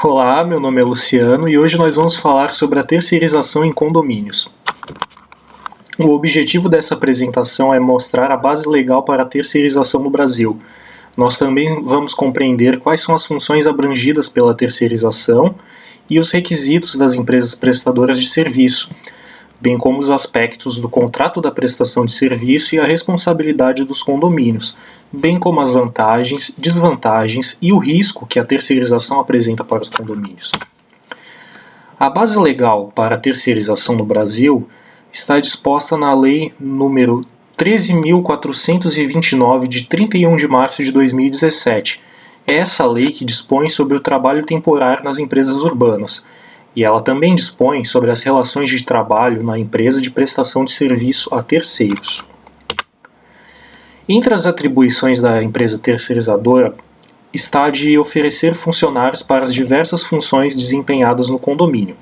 Olá, meu nome é Luciano e hoje nós vamos falar sobre a terceirização em condomínios. O objetivo dessa apresentação é mostrar a base legal para a terceirização no Brasil. Nós também vamos compreender quais são as funções abrangidas pela terceirização e os requisitos das empresas prestadoras de serviço, bem como os aspectos do contrato da prestação de serviço e a responsabilidade dos condomínios, bem como as vantagens, desvantagens e o risco que a terceirização apresenta para os condomínios. A base legal para a terceirização no Brasil está disposta na Lei nº 13.429, de 31 de março de 2017. É essa lei que dispõe sobre o trabalho temporário nas empresas urbanas, e ela também dispõe sobre as relações de trabalho na empresa de prestação de serviço a terceiros. Entre as atribuições da empresa terceirizadora está a de oferecer funcionários para as diversas funções desempenhadas no condomínio.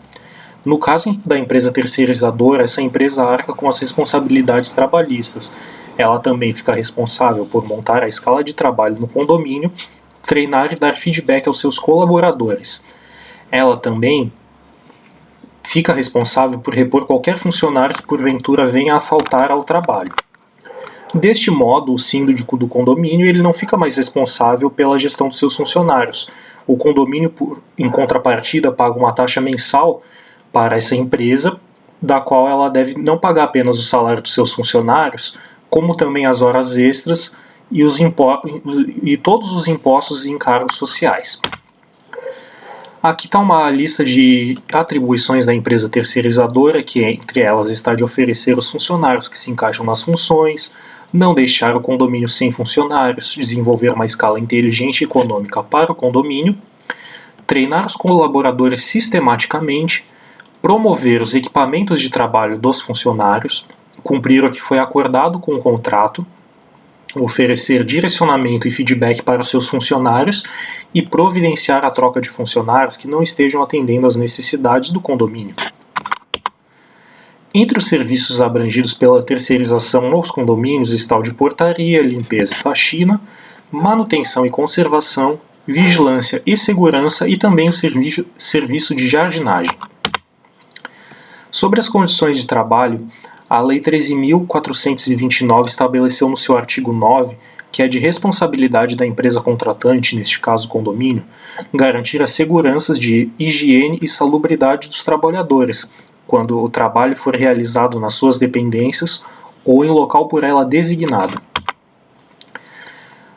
No caso da empresa terceirizadora, essa empresa arca com as responsabilidades trabalhistas. Ela também fica responsável por montar a escala de trabalho no condomínio, treinar e dar feedback aos seus colaboradores. Ela também fica responsável por repor qualquer funcionário que porventura venha a faltar ao trabalho. Deste modo, o síndico do condomínio ele não fica mais responsável pela gestão dos seus funcionários. O condomínio, em contrapartida, paga uma taxa mensal para essa empresa, da qual ela deve não pagar apenas o salário dos seus funcionários, como também as horas extras e todos os impostos e encargos sociais. Aqui está uma lista de atribuições da empresa terceirizadora, que entre elas está de oferecer os funcionários que se encaixam nas funções, não deixar o condomínio sem funcionários, desenvolver uma escala inteligente e econômica para o condomínio, treinar os colaboradores sistematicamente, promover os equipamentos de trabalho dos funcionários, cumprir o que foi acordado com o contrato, oferecer direcionamento e feedback para os seus funcionários e providenciar a troca de funcionários que não estejam atendendo às necessidades do condomínio. Entre os serviços abrangidos pela terceirização nos condomínios está o de portaria, limpeza e faxina, manutenção e conservação, vigilância e segurança e também o serviço de jardinagem. Sobre as condições de trabalho, a Lei 13.429 estabeleceu no seu artigo 9 que é de responsabilidade da empresa contratante, neste caso o condomínio, garantir as seguranças de higiene e salubridade dos trabalhadores, quando o trabalho for realizado nas suas dependências ou em local por ela designado.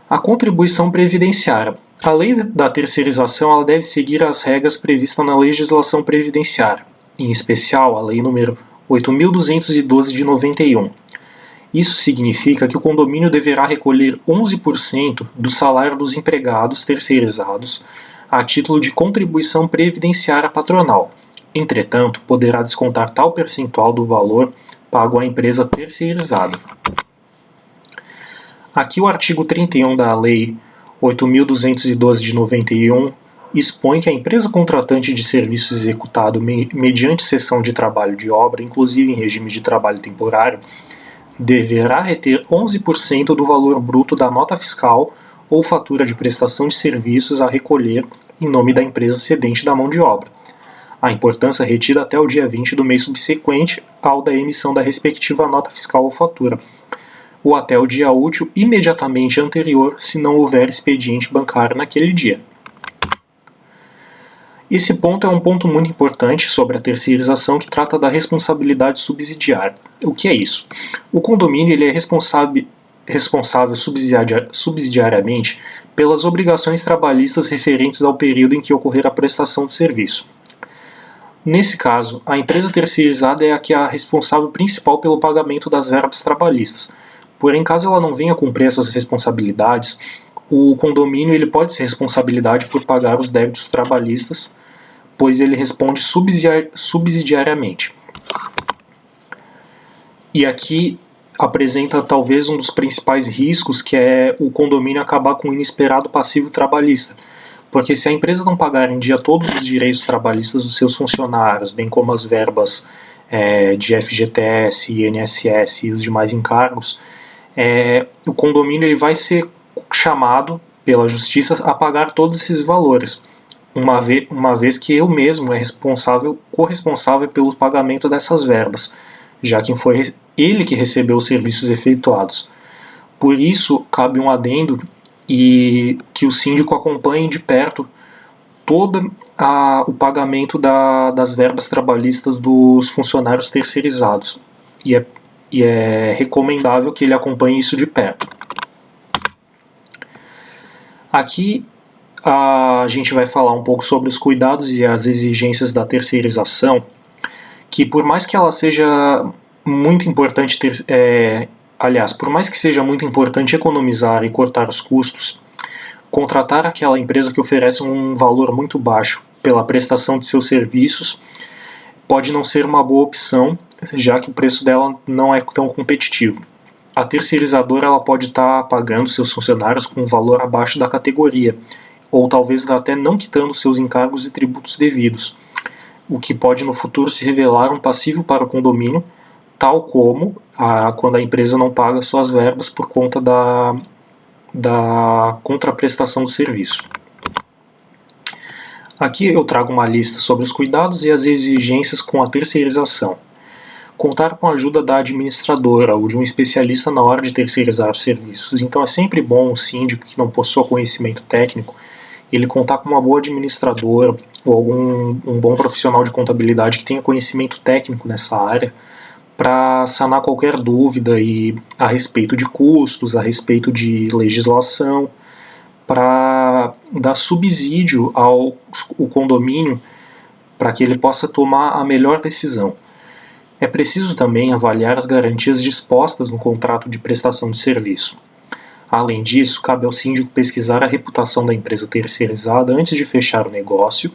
A contribuição previdenciária. A lei da terceirização ela deve seguir as regras previstas na legislação previdenciária, em especial a Lei nº 8.212 de 91. Isso significa que o condomínio deverá recolher 11% do salário dos empregados terceirizados a título de contribuição previdenciária patronal. Entretanto, poderá descontar tal percentual do valor pago à empresa terceirizada. Aqui o artigo 31 da Lei 8.212 de 91 expõe que a empresa contratante de serviço executado mediante cessão de trabalho de obra, inclusive em regime de trabalho temporário, deverá reter 11% do valor bruto da nota fiscal ou fatura de prestação de serviços a recolher em nome da empresa cedente da mão de obra. A importância retida até o dia 20 do mês subsequente ao da emissão da respectiva nota fiscal ou fatura, ou até o dia útil imediatamente anterior, se não houver expediente bancário naquele dia. Esse ponto é um ponto muito importante sobre a terceirização que trata da responsabilidade subsidiária. O que é isso? O condomínio ele é responsável subsidiariamente pelas obrigações trabalhistas referentes ao período em que ocorrer a prestação de serviço. Nesse caso, a empresa terceirizada é a que é a responsável principal pelo pagamento das verbas trabalhistas. Porém, caso ela não venha cumprir essas responsabilidades, o condomínio ele pode ser responsabilidade por pagar os débitos trabalhistas, pois ele responde subsidiariamente. E aqui apresenta talvez um dos principais riscos, que é o condomínio acabar com o inesperado passivo trabalhista. Porque se a empresa não pagar em dia todos os direitos trabalhistas dos seus funcionários, bem como as verbas de FGTS, INSS e os demais encargos, o condomínio ele vai ser chamado pela justiça a pagar todos esses valores. uma vez que eu mesmo é corresponsável pelo pagamento dessas verbas, já que foi ele que recebeu os serviços efetuados. Por isso, cabe um adendo e que o síndico acompanhe de perto todo o pagamento das verbas trabalhistas dos funcionários terceirizados. E é recomendável que ele acompanhe isso de perto. Aqui a gente vai falar um pouco sobre os cuidados e as exigências da terceirização, que por mais que ela seja muito importante por mais que seja muito importante economizar e cortar os custos, contratar aquela empresa que oferece um valor muito baixo pela prestação de seus serviços pode não ser uma boa opção, já que o preço dela não é tão competitivo. A terceirizadora ela pode estar pagando seus funcionários com um valor abaixo da categoria, ou talvez até não quitando seus encargos e tributos devidos, o que pode no futuro se revelar um passivo para o condomínio, tal como quando a empresa não paga suas verbas por conta da contraprestação do serviço. Aqui eu trago uma lista sobre os cuidados e as exigências com a terceirização. Contar com a ajuda da administradora ou de um especialista na hora de terceirizar os serviços. Então é sempre bom o síndico que não possua conhecimento técnico, ele contar com uma boa administradora ou um bom profissional de contabilidade que tenha conhecimento técnico nessa área para sanar qualquer dúvida a respeito de custos, a respeito de legislação, para dar subsídio ao condomínio para que ele possa tomar a melhor decisão. É preciso também avaliar as garantias dispostas no contrato de prestação de serviço. Além disso, cabe ao síndico pesquisar a reputação da empresa terceirizada antes de fechar o negócio,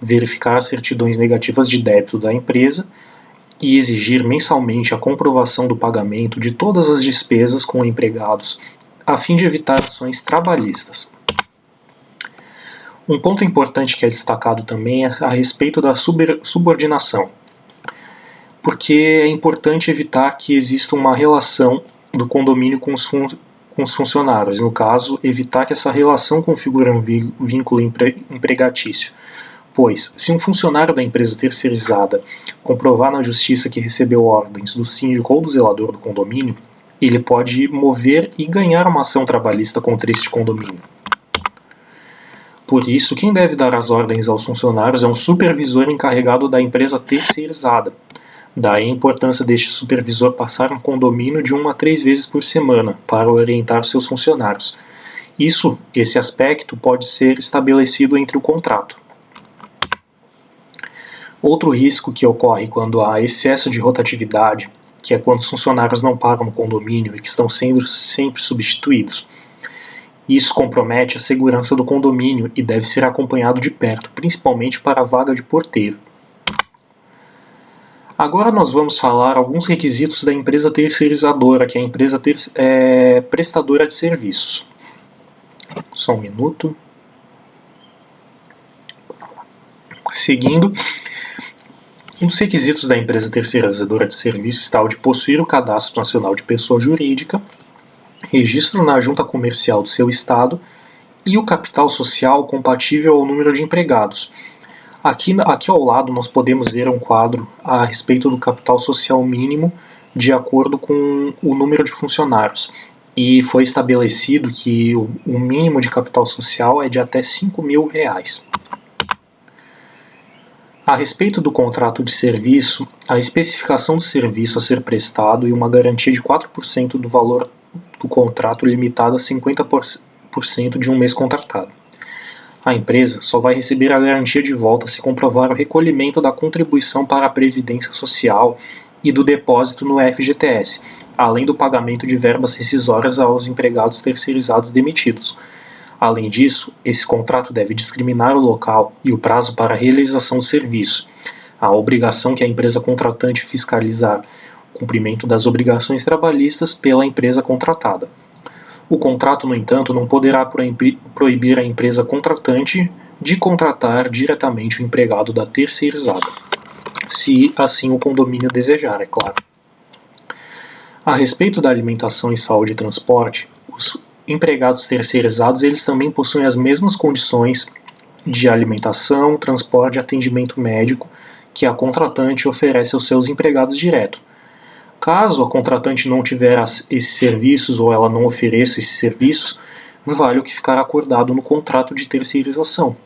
verificar as certidões negativas de débito da empresa e exigir mensalmente a comprovação do pagamento de todas as despesas com empregados, a fim de evitar ações trabalhistas. Um ponto importante que é destacado também é a respeito da subordinação, porque é importante evitar que exista uma relação do condomínio com os funcionários, no caso, evitar que essa relação configure um vínculo empregatício. Pois, se um funcionário da empresa terceirizada comprovar na justiça que recebeu ordens do síndico ou do zelador do condomínio, ele pode mover e ganhar uma ação trabalhista contra este condomínio. Por isso, quem deve dar as ordens aos funcionários é um supervisor encarregado da empresa terceirizada. Daí a importância deste supervisor passar no condomínio de 1 a 3 vezes por semana para orientar seus funcionários. Esse aspecto pode ser estabelecido entre o contrato. Outro risco que ocorre quando há excesso de rotatividade, que é quando os funcionários não pagam o condomínio e que estão sendo sempre substituídos. Isso compromete a segurança do condomínio e deve ser acompanhado de perto, principalmente para a vaga de porteiro. Agora nós vamos falar alguns requisitos da empresa terceirizadora, que é a empresa prestadora de serviços. Só um minuto. Seguindo, os requisitos da empresa terceirizadora de serviços está o de possuir o Cadastro Nacional de Pessoa Jurídica, registro na junta comercial do seu estado e o capital social compatível ao número de empregados. Aqui ao lado nós podemos ver um quadro a respeito do capital social mínimo de acordo com o número de funcionários. E foi estabelecido que o mínimo de capital social é de até R$5.000. A respeito do contrato de serviço, a especificação do serviço a ser prestado e uma garantia de 4% do valor do contrato limitada a 50% de um mês contratado. A empresa só vai receber a garantia de volta se comprovar o recolhimento da contribuição para a Previdência Social e do depósito no FGTS, além do pagamento de verbas rescisórias aos empregados terceirizados demitidos. Além disso, esse contrato deve discriminar o local e o prazo para a realização do serviço, a obrigação que a empresa contratante fiscalizar o cumprimento das obrigações trabalhistas pela empresa contratada. O contrato, no entanto, não poderá proibir a empresa contratante de contratar diretamente o empregado da terceirizada, se assim o condomínio desejar, é claro. A respeito da alimentação e saúde e transporte, os empregados terceirizados eles também possuem as mesmas condições de alimentação, transporte e atendimento médico que a contratante oferece aos seus empregados direto. Caso a contratante não tiver esses serviços ou ela não ofereça esses serviços, vale o que ficar acordado no contrato de terceirização.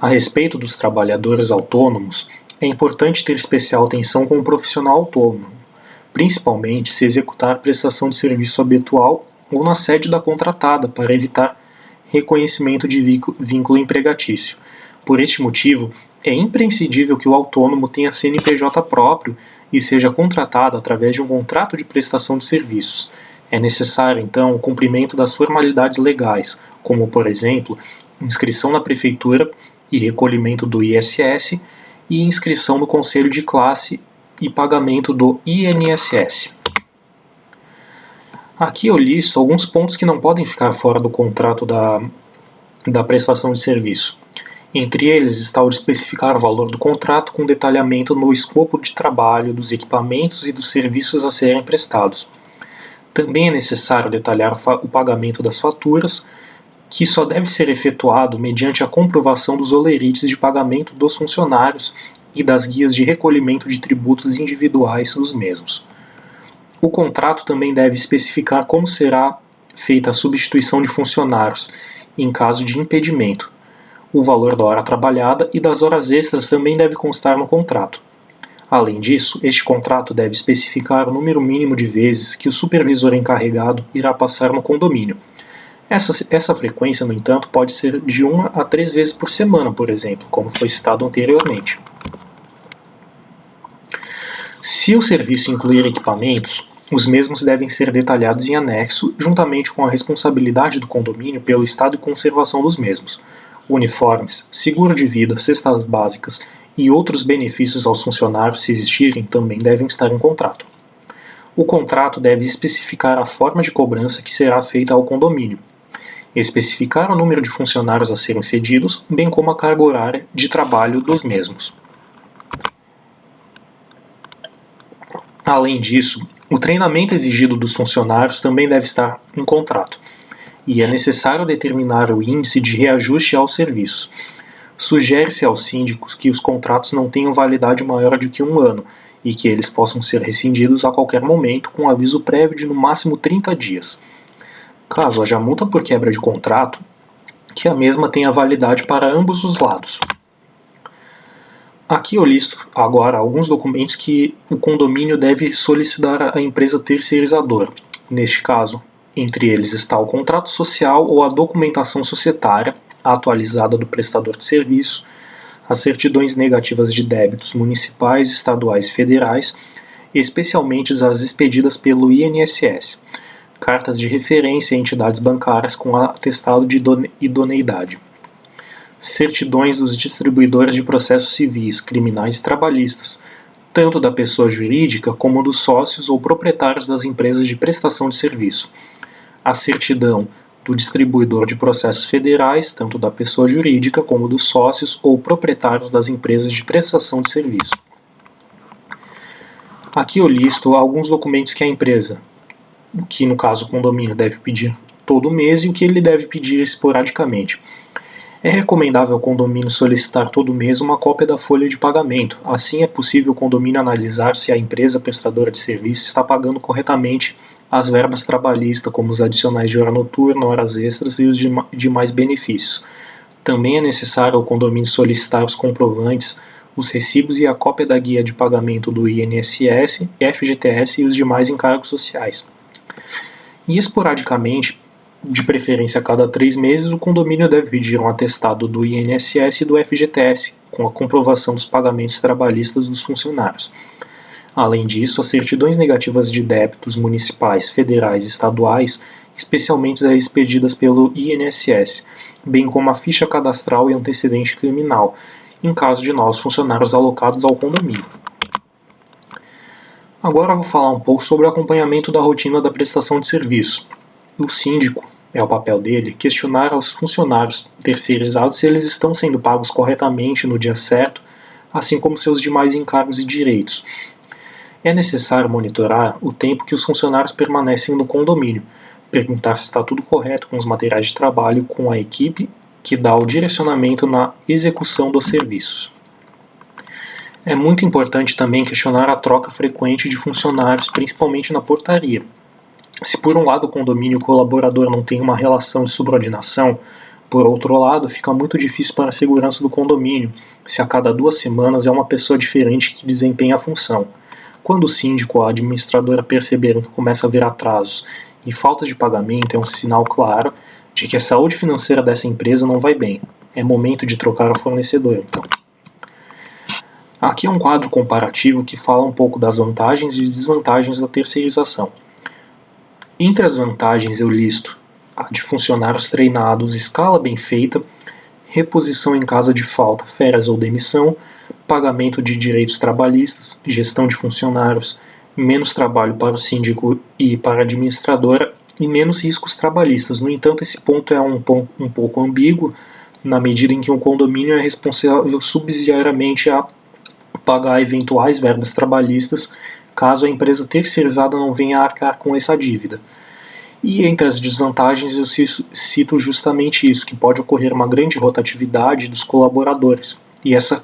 A respeito dos trabalhadores autônomos, é importante ter especial atenção com o profissional autônomo, principalmente se executar prestação de serviço habitual ou na sede da contratada, para evitar reconhecimento de vínculo empregatício. Por este motivo, é imprescindível que o autônomo tenha CNPJ próprio e seja contratado através de um contrato de prestação de serviços. É necessário, então, o cumprimento das formalidades legais, como, por exemplo, inscrição na prefeitura e recolhimento do ISS e inscrição no conselho de classe e pagamento do INSS. Aqui eu listo alguns pontos que não podem ficar fora do contrato da prestação de serviço. Entre eles está o de especificar o valor do contrato com detalhamento no escopo de trabalho, dos equipamentos e dos serviços a serem prestados. Também é necessário detalhar o pagamento das faturas, que só deve ser efetuado mediante a comprovação dos olerites de pagamento dos funcionários e das guias de recolhimento de tributos individuais dos mesmos. O contrato também deve especificar como será feita a substituição de funcionários em caso de impedimento. O valor da hora trabalhada e das horas extras também deve constar no contrato. Além disso, este contrato deve especificar o número mínimo de vezes que o supervisor encarregado irá passar no condomínio. Essa frequência, no entanto, pode ser de 1 a 3 vezes por semana, por exemplo, como foi citado anteriormente. Se o serviço incluir equipamentos, os mesmos devem ser detalhados em anexo, juntamente com a responsabilidade do condomínio pelo estado e conservação dos mesmos. Uniformes, seguro de vida, cestas básicas e outros benefícios aos funcionários, se existirem, também devem estar em contrato. O contrato deve especificar a forma de cobrança que será feita ao condomínio, especificar o número de funcionários a serem cedidos, bem como a carga horária de trabalho dos mesmos. Além disso, o treinamento exigido dos funcionários também deve estar em contrato, e é necessário determinar o índice de reajuste aos serviços. Sugere-se aos síndicos que os contratos não tenham validade maior do que 1 ano e que eles possam ser rescindidos a qualquer momento com aviso prévio de no máximo 30 dias. Caso haja multa por quebra de contrato, que a mesma tenha validade para ambos os lados. Aqui eu listo agora alguns documentos que o condomínio deve solicitar à empresa terceirizadora. Neste caso, entre eles está o contrato social ou a documentação societária atualizada do prestador de serviço, as certidões negativas de débitos municipais, estaduais e federais, especialmente as expedidas pelo INSS, cartas de referência a entidades bancárias com atestado de idoneidade, certidões dos distribuidores de processos civis, criminais e trabalhistas, tanto da pessoa jurídica como dos sócios ou proprietários das empresas de prestação de serviço, a certidão do distribuidor de processos federais, tanto da pessoa jurídica como dos sócios ou proprietários das empresas de prestação de serviço. Aqui eu listo alguns documentos que a empresa, que no caso o condomínio, deve pedir todo mês e o que ele deve pedir esporadicamente. É recomendável ao condomínio solicitar todo mês uma cópia da folha de pagamento. Assim é possível o condomínio analisar se a empresa prestadora de serviço está pagando corretamente as verbas trabalhistas, como os adicionais de hora noturna, horas extras e os demais benefícios. Também é necessário ao condomínio solicitar os comprovantes, os recibos e a cópia da guia de pagamento do INSS, FGTS e os demais encargos sociais. E esporadicamente, de preferência a cada 3 meses, o condomínio deve pedir um atestado do INSS e do FGTS, com a comprovação dos pagamentos trabalhistas dos funcionários. Além disso, as certidões negativas de débitos municipais, federais e estaduais, especialmente as expedidas pelo INSS, bem como a ficha cadastral e antecedente criminal, em caso de novos funcionários alocados ao condomínio. Agora eu vou falar um pouco sobre o acompanhamento da rotina da prestação de serviço. O síndico, é o papel dele, questionar aos funcionários terceirizados se eles estão sendo pagos corretamente no dia certo, assim como seus demais encargos e direitos. É necessário monitorar o tempo que os funcionários permanecem no condomínio, perguntar se está tudo correto com os materiais de trabalho, com a equipe que dá o direcionamento na execução dos serviços. É muito importante também questionar a troca frequente de funcionários, principalmente na portaria. Se por um lado o condomínio e o colaborador não tem uma relação de subordinação, por outro lado, fica muito difícil para a segurança do condomínio, se a cada 2 semanas é uma pessoa diferente que desempenha a função. Quando o síndico ou a administradora perceberam que começa a haver atrasos e falta de pagamento, é um sinal claro de que a saúde financeira dessa empresa não vai bem. É momento de trocar o fornecedor, então. Aqui é um quadro comparativo que fala um pouco das vantagens e desvantagens da terceirização. Entre as vantagens eu listo a de funcionários treinados, escala bem feita, reposição em caso de falta, férias ou demissão, pagamento de direitos trabalhistas, gestão de funcionários, menos trabalho para o síndico e para a administradora e menos riscos trabalhistas. No entanto, esse ponto é um pouco ambíguo, na medida em que o condomínio é responsável subsidiariamente a pagar eventuais verbas trabalhistas, caso a empresa terceirizada não venha a arcar com essa dívida. E entre as desvantagens eu cito justamente isso, que pode ocorrer uma grande rotatividade dos colaboradores, e essa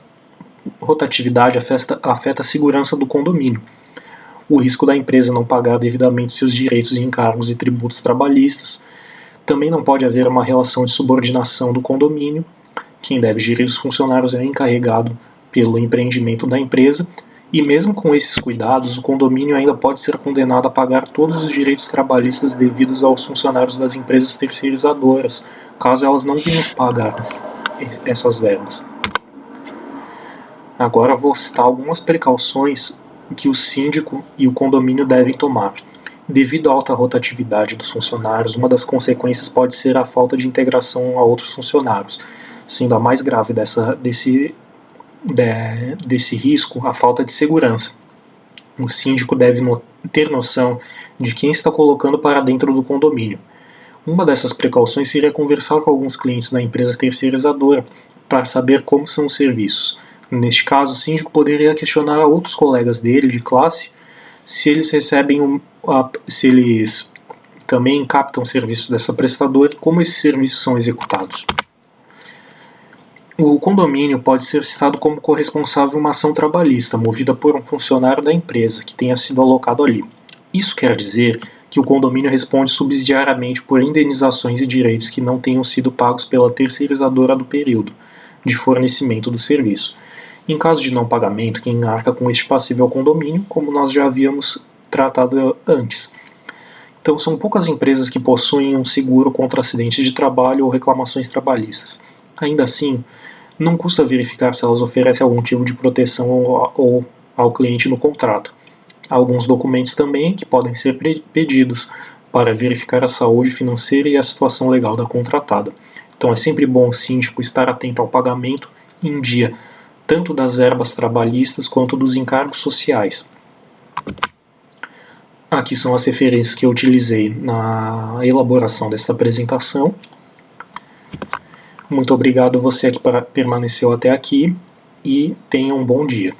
rotatividade afeta a segurança do condomínio. O risco da empresa não pagar devidamente seus direitos e encargos e tributos trabalhistas. Também não pode haver uma relação de subordinação do condomínio. Quem deve gerir os funcionários é encarregado pelo empreendimento da empresa. E mesmo com esses cuidados, o condomínio ainda pode ser condenado a pagar todos os direitos trabalhistas devidos aos funcionários das empresas terceirizadoras, caso elas não venham pagar essas verbas. Agora vou citar algumas precauções que o síndico e o condomínio devem tomar. Devido à alta rotatividade dos funcionários, uma das consequências pode ser a falta de integração a outros funcionários, sendo a mais grave desse risco a falta de segurança. O síndico deve ter noção de quem está colocando para dentro do condomínio. Uma dessas precauções seria conversar com alguns clientes da empresa terceirizadora para saber como são os serviços. Neste caso, o síndico poderia questionar a outros colegas dele de classe se eles se eles também captam serviços dessa prestadora e como esses serviços são executados. O condomínio pode ser citado como corresponsável em uma ação trabalhista movida por um funcionário da empresa que tenha sido alocado ali. Isso quer dizer que o condomínio responde subsidiariamente por indenizações e direitos que não tenham sido pagos pela terceirizadora do período de fornecimento do serviço. Em caso de não pagamento, quem arca com este passivo é o condomínio, como nós já havíamos tratado antes. Então, são poucas empresas que possuem um seguro contra acidentes de trabalho ou reclamações trabalhistas. Ainda assim, não custa verificar se elas oferecem algum tipo de proteção ao cliente no contrato. Há alguns documentos também que podem ser pedidos para verificar a saúde financeira e a situação legal da contratada. Então, é sempre bom o síndico estar atento ao pagamento em dia, tanto das verbas trabalhistas quanto dos encargos sociais. Aqui são as referências que eu utilizei na elaboração desta apresentação. Muito obrigado a você que permaneceu até aqui e tenha um bom dia.